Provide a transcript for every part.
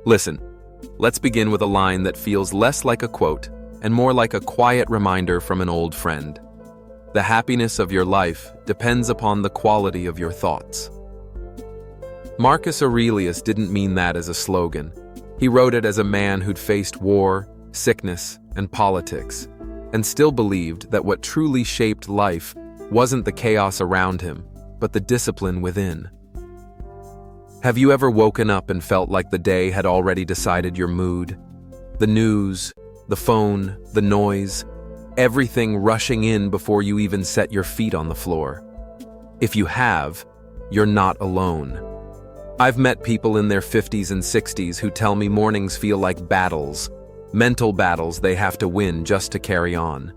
Listen, let's begin with a line that feels less like a quote and more like a quiet reminder from an old friend. The happiness of your life depends upon the quality of your thoughts. Marcus Aurelius didn't mean that as a slogan. He wrote it as a man who'd faced war, sickness, and politics, and still believed that what truly shaped life wasn't the chaos around him, but the discipline within. Have you ever woken up and felt like the day had already decided your mood? The news, the phone, the noise, everything rushing in before you even set your feet on the floor. If you have, you're not alone. I've met people in their 50s and 60s who tell me mornings feel like battles, mental battles they have to win just to carry on.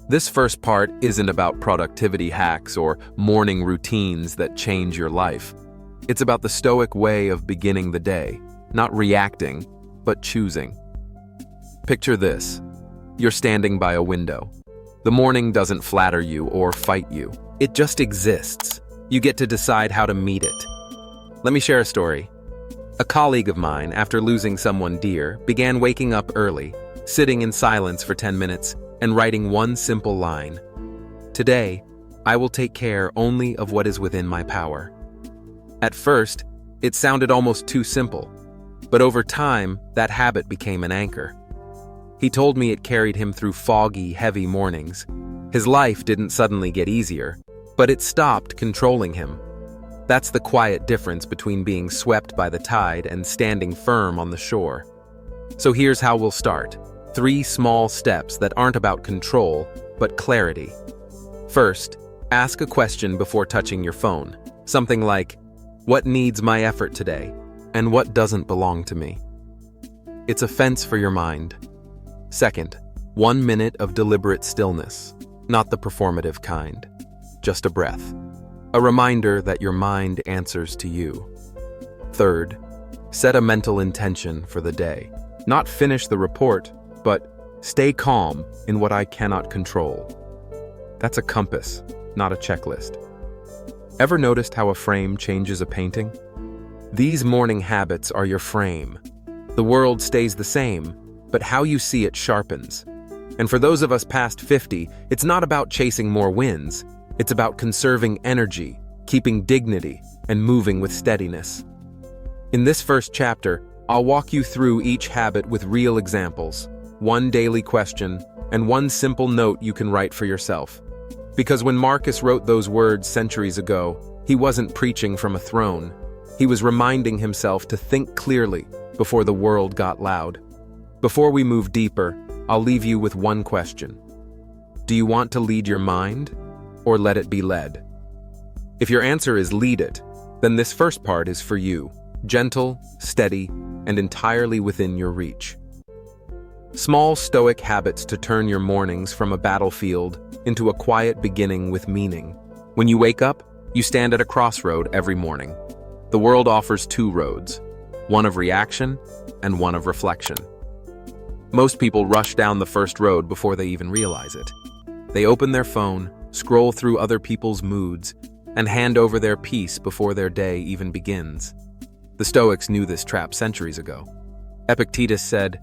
This first part isn't about productivity hacks or morning routines that change your life. It's about the Stoic way of beginning the day, not reacting, but choosing. Picture this. You're standing by a window. The morning doesn't flatter you or fight you. It just exists. You get to decide how to meet it. Let me share a story. A colleague of mine, after losing someone dear, began waking up early, sitting in silence for 10 minutes, and writing one simple line. Today, I will take care only of what is within my power. At first, it sounded almost too simple, but over time, that habit became an anchor. He told me it carried him through foggy, heavy mornings. His life didn't suddenly get easier, but it stopped controlling him. That's the quiet difference between being swept by the tide and standing firm on the shore. So here's how we'll start. 3 small steps that aren't about control, but clarity. First, ask a question before touching your phone. Something like, what needs my effort today? And what doesn't belong to me? It's a fence for your mind. Second, 1 minute of deliberate stillness, not the performative kind, just a breath. A reminder that your mind answers to you. Third, set a mental intention for the day. Not finish the report, but stay calm in what I cannot control. That's a compass, not a checklist. Ever noticed how a frame changes a painting? These morning habits are your frame. The world stays the same, but how you see it sharpens. And for those of us past 50, it's not about chasing more wins. It's about conserving energy, keeping dignity, and moving with steadiness. In this first chapter, I'll walk you through each habit with real examples, 1 daily question, and 1 simple note you can write for yourself. Because when Marcus wrote those words centuries ago, he wasn't preaching from a throne. He was reminding himself to think clearly before the world got loud. Before we move deeper, I'll leave you with 1 question. Do you want to lead your mind, or let it be led? If your answer is lead it, then this first part is for you, gentle, steady, and entirely within your reach. Small Stoic habits to turn your mornings from a battlefield into a quiet beginning with meaning. When you wake up, you stand at a crossroad every morning. The world offers 2 roads, one of reaction and one of reflection. Most people rush down the first road before they even realize it. They open their phone, scroll through other people's moods, and hand over their peace before their day even begins. The Stoics knew this trap centuries ago. Epictetus said,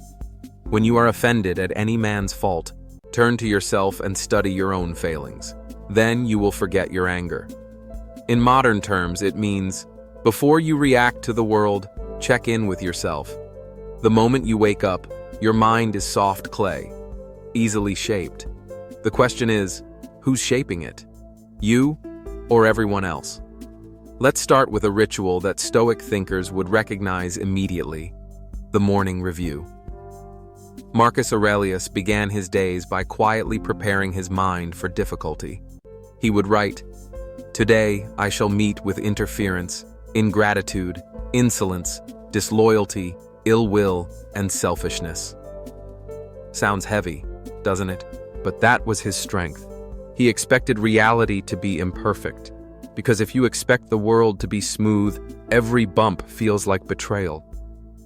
"When you are offended at any man's fault, turn to yourself and study your own failings. Then you will forget your anger." In modern terms, it means, before you react to the world, check in with yourself. The moment you wake up, your mind is soft clay, easily shaped. The question is, who's shaping it? You or everyone else? Let's start with a ritual that Stoic thinkers would recognize immediately: the morning review. Marcus Aurelius began his days by quietly preparing his mind for difficulty. He would write, "Today I shall meet with interference, ingratitude, insolence, disloyalty, ill will, and selfishness." Sounds heavy, doesn't it? But that was his strength. He expected reality to be imperfect, because if you expect the world to be smooth, every bump feels like betrayal.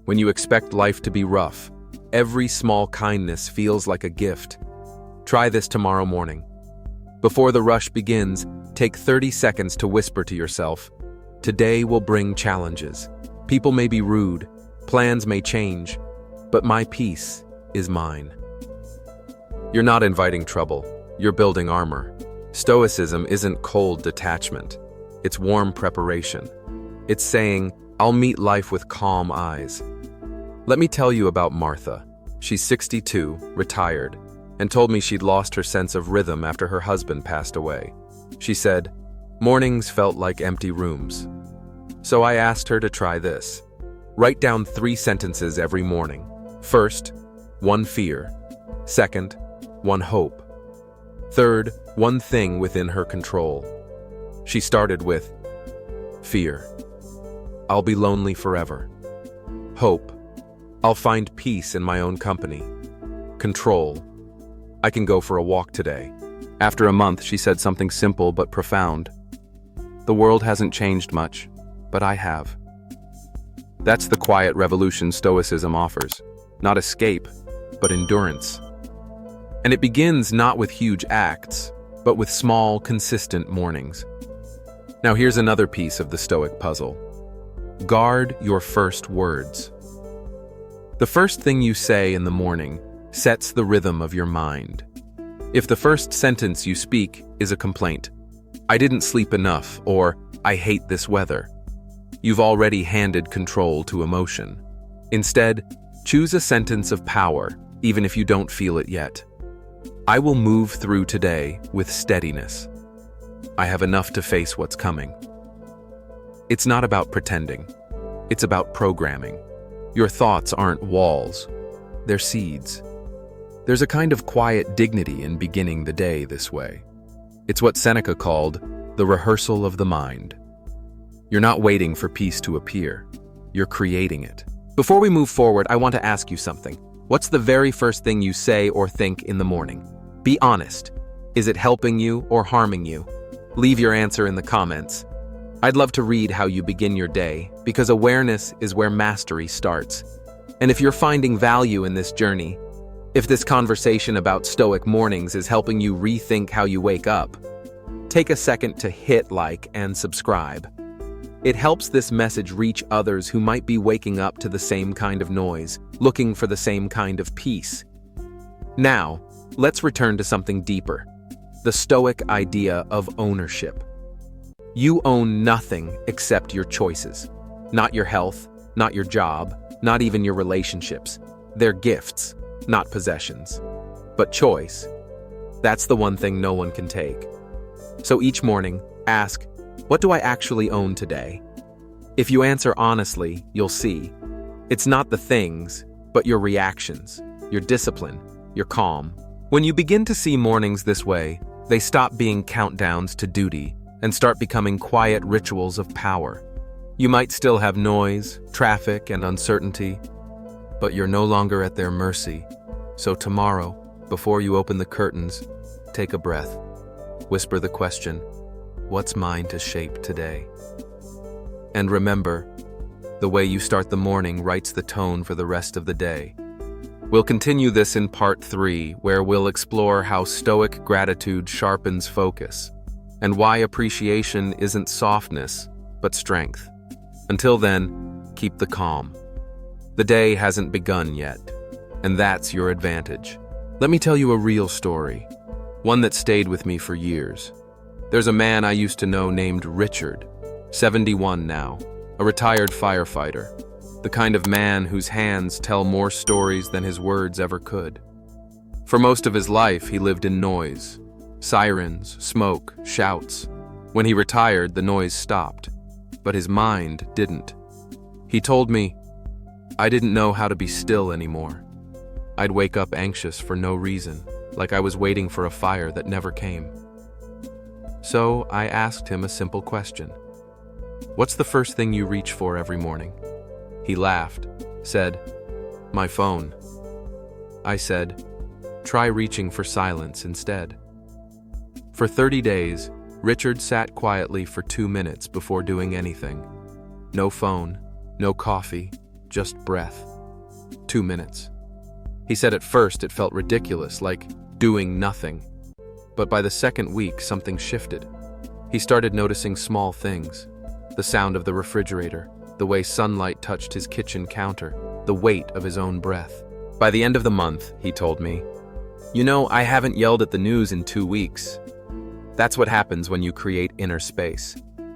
When you expect life to be rough, every small kindness feels like a gift. Try this tomorrow morning. Before the rush begins, take 30 seconds to whisper to yourself, "Today will bring challenges. People may be rude, Plans may change, but my peace is mine. You're not inviting trouble, you're building armor. Stoicism isn't cold detachment, it's warm preparation. It's saying, I'll meet life with calm eyes. Let me tell you about Martha. She's 62, retired, and told me she'd lost her sense of rhythm after her husband passed away. She said, mornings felt like empty rooms. So I asked her to try this. Write down 3 sentences every morning. First, 1 fear. Second, 1 hope. Third, 1 thing within her control. She started with fear. I'll be lonely forever. Hope. I'll find peace in my own company. Control. I can go for a walk today. After a month, she said something simple but profound. The world hasn't changed much, but I have. That's the quiet revolution Stoicism offers. Not escape, but endurance. And it begins not with huge acts, but with small, consistent mornings. Now here's another piece of the Stoic puzzle. Guard your first words. The first thing you say in the morning sets the rhythm of your mind. If the first sentence you speak is a complaint, I didn't sleep enough, or I hate this weather, you've already handed control to emotion. Instead, choose a sentence of power, even if you don't feel it yet. I will move through today with steadiness. I have enough to face what's coming. It's not about pretending. It's about programming. Your thoughts aren't walls. They're seeds. There's a kind of quiet dignity in beginning the day this way. It's what Seneca called the rehearsal of the mind. You're not waiting for peace to appear. You're creating it. Before we move forward, I want to ask you something. What's the very first thing you say or think in the morning? Be honest. Is it helping you or harming you? Leave your answer in the comments. I'd love to read how you begin your day, because awareness is where mastery starts. And if you're finding value in this journey, if this conversation about Stoic mornings is helping you rethink how you wake up, take a second to hit like and subscribe. It helps this message reach others who might be waking up to the same kind of noise, looking for the same kind of peace. Now, let's return to something deeper. The Stoic idea of ownership. You own nothing except your choices. Not your health, not your job, not even your relationships. They're gifts, not possessions. But choice, that's the one thing no one can take. So each morning, ask, what do I actually own today? If you answer honestly, you'll see. It's not the things, but your reactions, your discipline, your calm. When you begin to see mornings this way, they stop being countdowns to duty and start becoming quiet rituals of power. You might still have noise, traffic, and uncertainty, but you're no longer at their mercy. So tomorrow, before you open the curtains, take a breath. Whisper the question, what's mine to shape today? And remember, the way you start the morning writes the tone for the rest of the day. We'll continue this in part 3, where we'll explore how Stoic gratitude sharpens focus, and why appreciation isn't softness, but strength. Until then, keep the calm. The day hasn't begun yet, and that's your advantage. Let me tell you a real story, one that stayed with me for years. There's a man I used to know named Richard, 71 now, a retired firefighter, the kind of man whose hands tell more stories than his words ever could. For most of his life, he lived in noise, sirens, smoke, shouts. When he retired, the noise stopped, but his mind didn't. He told me, I didn't know how to be still anymore. I'd wake up anxious for no reason, like I was waiting for a fire that never came. So I asked him a simple question. What's the first thing you reach for every morning? He laughed, said, my phone. I said, try reaching for silence instead. For 30 days, Richard sat quietly for 2 minutes before doing anything. No phone, no coffee, just breath. 2 minutes. He said at first it felt ridiculous, like doing nothing. But by the second week, something shifted. He started noticing small things. The sound of the refrigerator, the way sunlight touched his kitchen counter, the weight of his own breath. By the end of the month, he told me, "You know, I haven't yelled at the news in 2 weeks." That's what happens when you create inner space.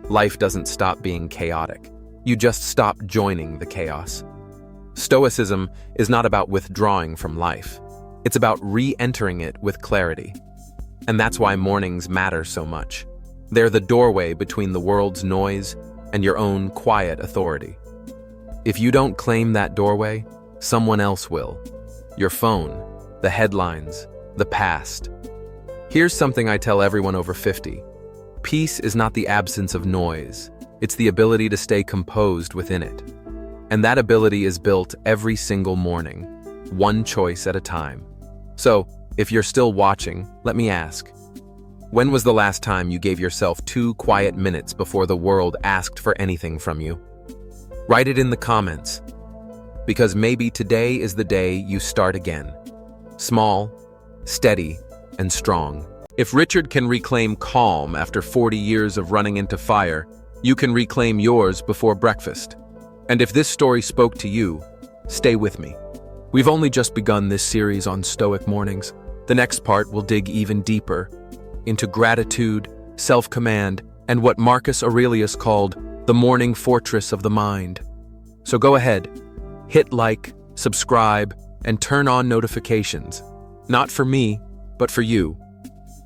Life doesn't stop being chaotic. You just stop joining the chaos. Stoicism is not about withdrawing from life. It's about re-entering it with clarity. And that's why mornings matter so much. They're the doorway between the world's noise and your own quiet authority. If you don't claim that doorway, someone else will. Your phone, the headlines, the past. Here's something I tell everyone over 50. Peace is not the absence of noise. It's the ability to stay composed within it. And that ability is built every single morning, one choice at a time. So, if you're still watching, let me ask, when was the last time you gave yourself 2 quiet minutes before the world asked for anything from you? Write it in the comments, because maybe today is the day you start again. Small, steady, and strong. If Richard can reclaim calm after 40 years of running into fire, you can reclaim yours before breakfast. And if this story spoke to you, stay with me. We've only just begun this series on Stoic mornings. The next part will dig even deeper into gratitude, self-command, and what Marcus Aurelius called the morning fortress of the mind. So go ahead, hit like, subscribe, and turn on notifications. Not for me, but for you.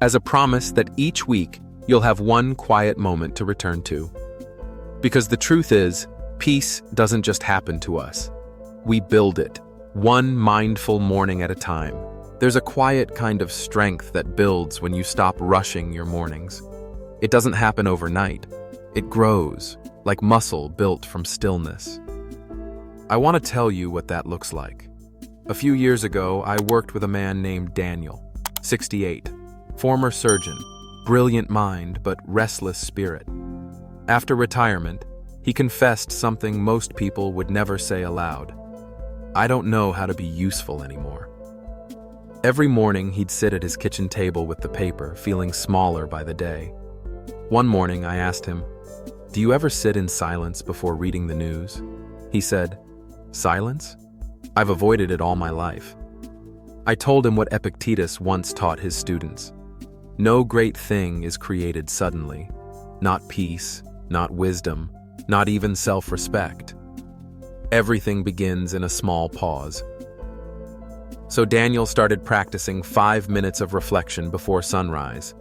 As a promise that each week you'll have one quiet moment to return to. Because the truth is, peace doesn't just happen to us. We build it, one mindful morning at a time. There's a quiet kind of strength that builds when you stop rushing your mornings. It doesn't happen overnight. It grows, like muscle built from stillness. I want to tell you what that looks like. A few years ago, I worked with a man named Daniel, 68, former surgeon, brilliant mind but restless spirit. After retirement, he confessed something most people would never say aloud. I don't know how to be useful anymore. Every morning, he'd sit at his kitchen table with the paper, feeling smaller by the day. One morning, I asked him, "Do you ever sit in silence before reading the news?" He said, "Silence? I've avoided it all my life." I told him what Epictetus once taught his students. No great thing is created suddenly. Not peace, not wisdom, not even self-respect. Everything begins in a small pause. So Daniel started practicing 5 minutes of reflection before sunrise.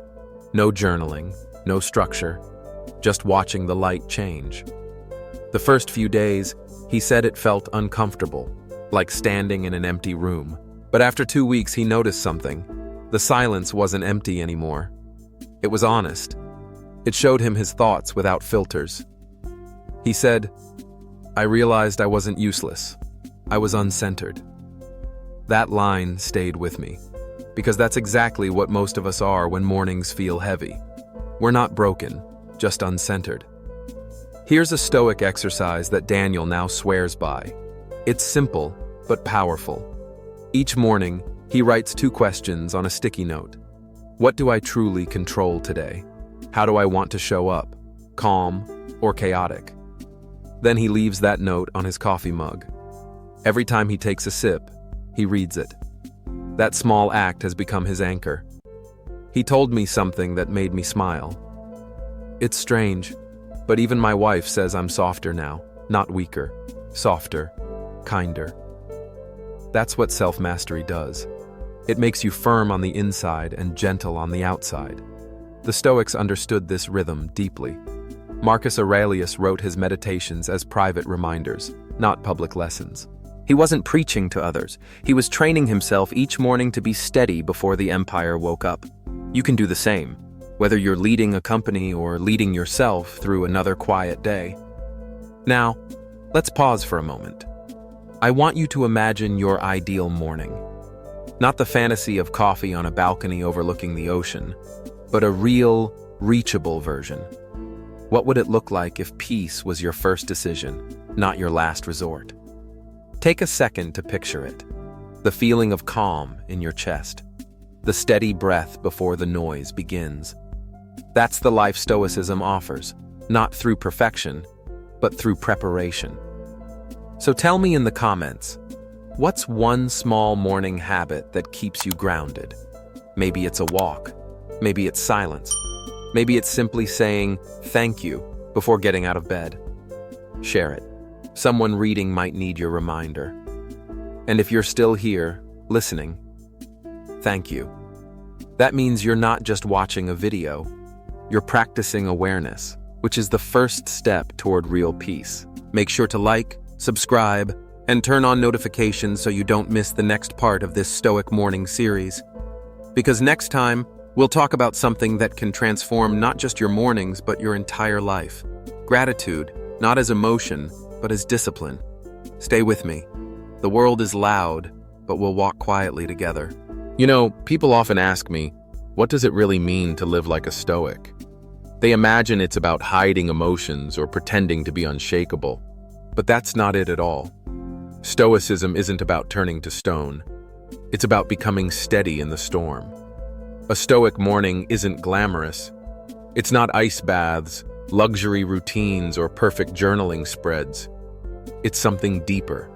No journaling, no structure, just watching the light change. The first few days, he said it felt uncomfortable, like standing in an empty room. But after 2 weeks, he noticed something. The silence wasn't empty anymore. It was honest. It showed him his thoughts without filters. He said, "I realized I wasn't useless. I was uncentered." That line stayed with me, because that's exactly what most of us are when mornings feel heavy. We're not broken, just uncentered. Here's a Stoic exercise that Daniel now swears by. It's simple, but powerful. Each morning, he writes 2 questions on a sticky note. What do I truly control today? How do I want to show up? Calm or chaotic? Then he leaves that note on his coffee mug. Every time he takes a sip, he reads it. That small act has become his anchor. He told me something that made me smile. It's strange, but even my wife says I'm softer now, not weaker. Softer, kinder. That's what self-mastery does. It makes you firm on the inside and gentle on the outside. The Stoics understood this rhythm deeply. Marcus Aurelius wrote his meditations as private reminders, not public lessons. He wasn't preaching to others. He was training himself each morning to be steady before the empire woke up. You can do the same, whether you're leading a company or leading yourself through another quiet day. Now, let's pause for a moment. I want you to imagine your ideal morning. Not the fantasy of coffee on a balcony overlooking the ocean, but a real, reachable version. What would it look like if peace was your first decision, not your last resort? Take a second to picture it. The feeling of calm in your chest. The steady breath before the noise begins. That's the life Stoicism offers, not through perfection, but through preparation. So tell me in the comments, what's one small morning habit that keeps you grounded? Maybe it's a walk. Maybe it's silence. Maybe it's simply saying thank you before getting out of bed. Share it. Someone reading might need your reminder. And if you're still here, listening, thank you. That means you're not just watching a video. You're practicing awareness, which is the first step toward real peace. Make sure to like, subscribe, and turn on notifications so you don't miss the next part of this Stoic Morning series. Because next time, we'll talk about something that can transform not just your mornings, but your entire life. Gratitude, not as emotion, but as discipline. Stay with me. The world is loud, but we'll walk quietly together. You know, people often ask me, what does it really mean to live like a Stoic? They imagine it's about hiding emotions or pretending to be unshakable. But that's not it at all. Stoicism isn't about turning to stone. It's about becoming steady in the storm. A Stoic morning isn't glamorous. It's not ice baths, luxury routines, or perfect journaling spreads. It's something deeper,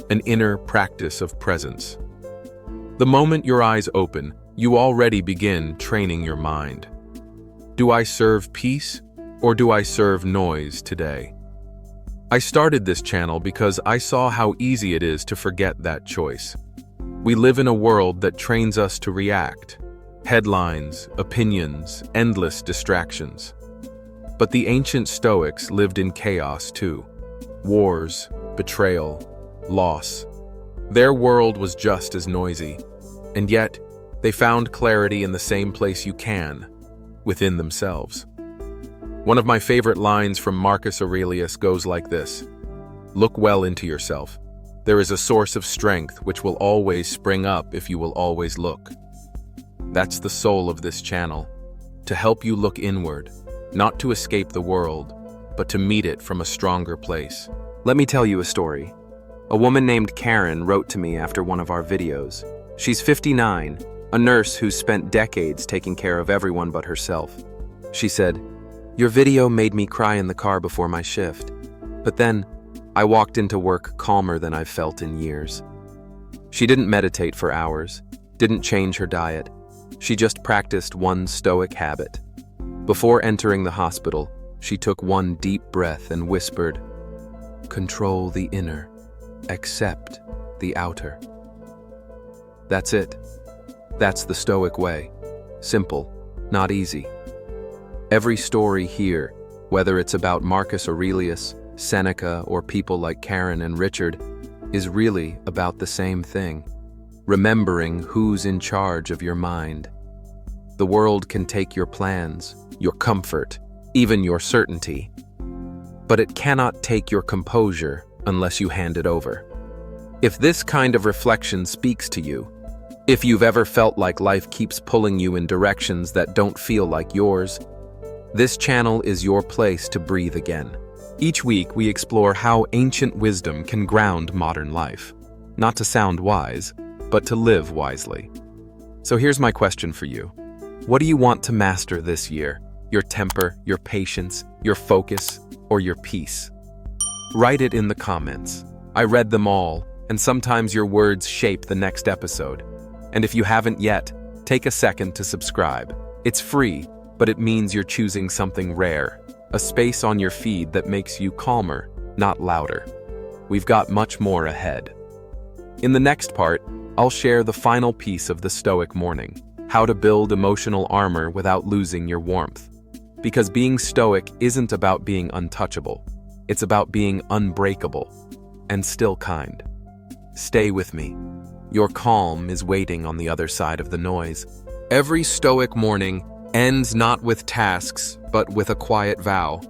an inner practice of presence. The moment your eyes open, you already begin training your mind. Do I serve peace, or do I serve noise today? I started this channel because I saw how easy it is to forget that choice. We live in a world that trains us to react. Headlines, opinions, endless distractions. But the ancient Stoics lived in chaos too. Wars, betrayal, loss. Their world was just as noisy, and yet they found clarity in the same place you can, within themselves. One of my favorite lines from Marcus Aurelius goes like this: "Look well into yourself. There is a source of strength which will always spring up if you will always look." That's the soul of this channel, to help you look inward, not to escape the world, but to meet it from a stronger place. Let me tell you a story. A woman named Karen wrote to me after one of our videos. She's 59, a nurse who's spent decades taking care of everyone but herself. She said, "Your video made me cry in the car before my shift. But then, I walked into work calmer than I've felt in years." She didn't meditate for hours, didn't change her diet. She just practiced one Stoic habit. Before entering the hospital, she took one deep breath and whispered, "Control the inner, accept the outer." That's it. That's the Stoic way. Simple, not easy. Every story here, whether it's about Marcus Aurelius, Seneca, or people like Karen and Richard, is really about the same thing. Remembering who's in charge of your mind. The world can take your plans, your comfort, even your certainty. But it cannot take your composure unless you hand it over. If this kind of reflection speaks to you, if you've ever felt like life keeps pulling you in directions that don't feel like yours, this channel is your place to breathe again. Each week we explore how ancient wisdom can ground modern life. Not to sound wise, but to live wisely. So here's my question for you. What do you want to master this year? Your temper, your patience, your focus, or your peace? Write it in the comments. I read them all, and sometimes your words shape the next episode. And if you haven't yet, take a second to subscribe. It's free, but it means you're choosing something rare, a space on your feed that makes you calmer, not louder. We've got much more ahead. In the next part, I'll share the final piece of the Stoic morning, how to build emotional armor without losing your warmth. Because being Stoic isn't about being untouchable, it's about being unbreakable and still kind. Stay with me. Your calm is waiting on the other side of the noise. Every Stoic morning ends not with tasks, but with a quiet vow.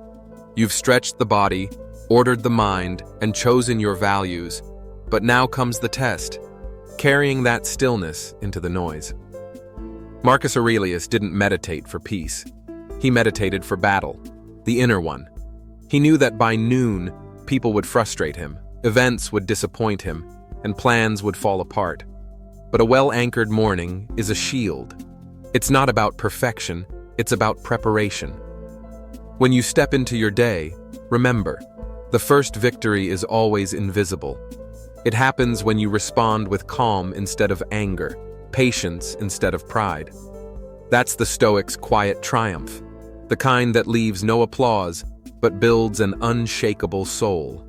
You've stretched the body, ordered the mind, and chosen your values. But now comes the test, carrying that stillness into the noise. Marcus Aurelius didn't meditate for peace. He meditated for battle, the inner one. He knew that by noon, people would frustrate him, events would disappoint him, and plans would fall apart. But a well-anchored morning is a shield. It's not about perfection, it's about preparation. When you step into your day, remember, The first victory is always invisible. It happens when you respond with calm instead of anger, patience instead of pride. That's the Stoic's quiet triumph, the kind that leaves no applause but builds an unshakable soul.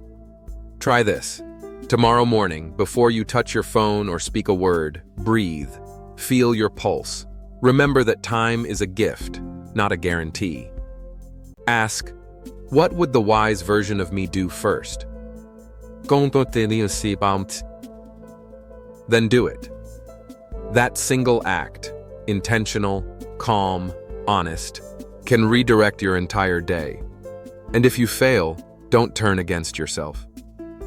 Try this. Tomorrow morning, before you touch your phone or speak a word, breathe. Feel your pulse. Remember that time is a gift, not a guarantee. Ask, what would the wise version of me do first? Then do it. That single act, intentional, calm, honest, can redirect your entire day. And if you fail, don't turn against yourself.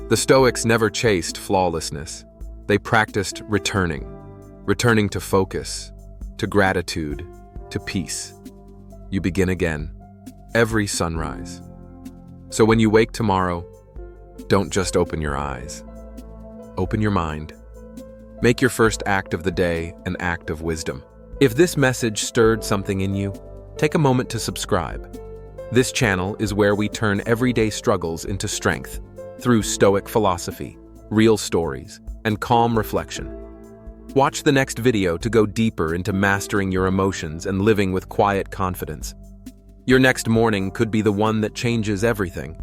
The Stoics never chased flawlessness. They practiced returning to focus, to gratitude, to peace. You begin again, every sunrise. So when you wake tomorrow, don't just open your eyes. Open your mind. Make your first act of the day an act of wisdom. If this message stirred something in you, take a moment to subscribe. This channel is where we turn everyday struggles into strength through Stoic philosophy, real stories, and calm reflection. Watch the next video to go deeper into mastering your emotions and living with quiet confidence. Your next morning could be the one that changes everything.